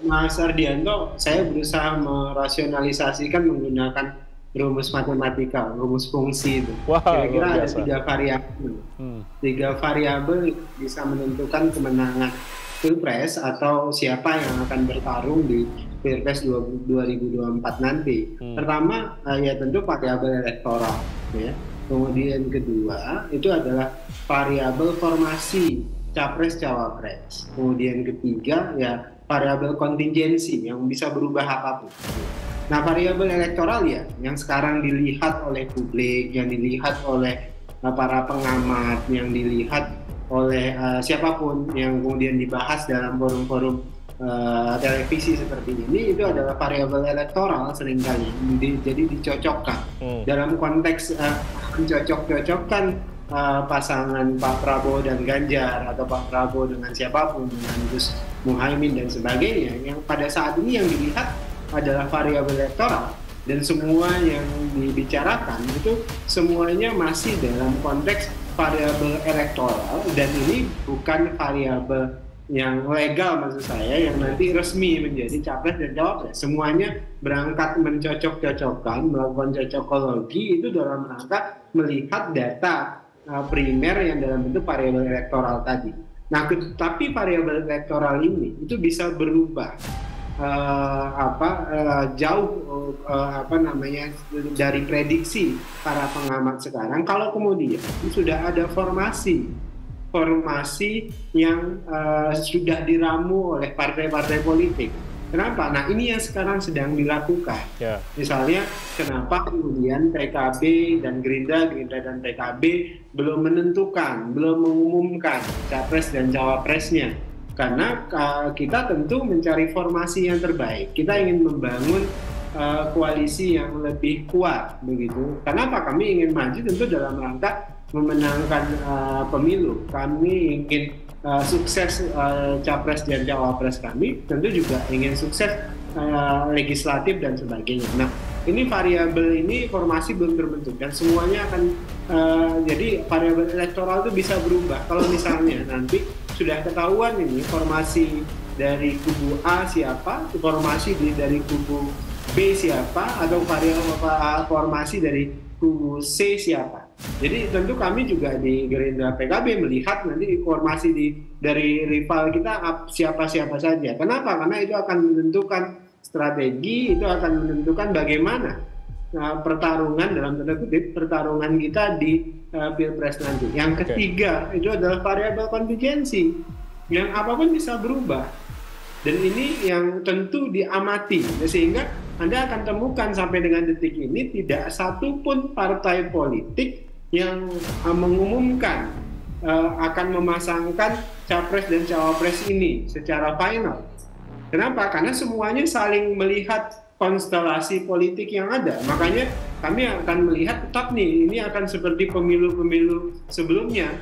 Mas Ardianto, saya berusaha merasionalisasikan menggunakan rumus matematika, rumus fungsi itu. Wah, luar Kira-kira ada biasa. tiga variabel. Hmm. Tiga variabel bisa menentukan kemenangan Pilpres atau siapa yang akan bertarung di Pilpres 2024 nanti. Hmm. Pertama, ya tentu variabel elektoral, ya. Kemudian kedua, itu adalah variabel formasi capres cawapres. Kemudian ketiga, ya variabel kontingensi yang bisa berubah apapun. Nah, variabel elektoral ya yang sekarang dilihat oleh publik, yang dilihat oleh para pengamat, yang dilihat oleh siapapun yang kemudian dibahas dalam forum-forum televisi seperti ini, itu adalah variabel elektoral seringkali. Jadi dicocokkan dalam konteks mencocok-cocokkan pasangan Pak Prabowo dan Ganjar, atau Pak Prabowo dengan siapapun, dengan Gus Muhaimin dan sebagainya, yang pada saat ini yang dilihat adalah variabel elektoral, dan semua yang dibicarakan itu semuanya masih dalam konteks variabel elektoral, dan ini bukan variabel yang legal, maksud saya, yang nanti resmi menjadi capres dan cawapres. Semuanya berangkat mencocok-cocokkan, melakukan cocokologi itu dalam rangka melihat data primer yang dalam bentuk variabel elektoral tadi. Nah, tapi variabel elektoral ini itu bisa berubah jauh dari prediksi para pengamat sekarang kalau kemudian sudah ada formasi yang sudah diramu oleh partai-partai politik. Kenapa? Nah, ini yang sekarang sedang dilakukan. Misalnya, kenapa kemudian PKB dan Gerindra dan PKB belum menentukan, belum mengumumkan capres dan cawapresnya? Karena kita tentu mencari formasi yang terbaik. Kita ingin membangun koalisi yang lebih kuat, begitu. Kenapa kami ingin maju? Tentu dalam rangka memenangkan pemilu. Kami ingin sukses capres dan cawapres kami, tentu juga ingin sukses legislatif dan sebagainya. Nah, ini variabel ini formasi belum terbentuk dan semuanya akan jadi variabel elektoral itu bisa berubah. Kalau misalnya nanti sudah ketahuan ini formasi dari kubu A siapa, formasi dari kubu B siapa, atau variabel formasi dari kubu C siapa. Jadi tentu kami juga di Gerindra PKB melihat nanti formasi dari rival kita siapa-siapa saja. Kenapa? Karena itu akan menentukan strategi, itu akan menentukan bagaimana pertarungan, dalam tanda kutip, pertarungan kita di Pilpres nanti. Yang ketiga itu adalah variabel kontingensi, yang apapun bisa berubah. Dan ini yang tentu diamati, sehingga Anda akan temukan sampai dengan detik ini tidak satupun partai politik yang mengumumkan akan memasangkan capres dan cawapres ini secara final. Kenapa? Karena semuanya saling melihat konstelasi politik yang ada. Makanya kami akan melihat tetap nih, ini akan seperti pemilu-pemilu sebelumnya.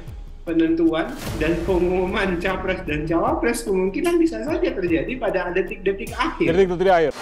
Penentuan dan pengumuman capres dan cawapres kemungkinan bisa saja terjadi pada detik-detik akhir. Detik-detik akhir.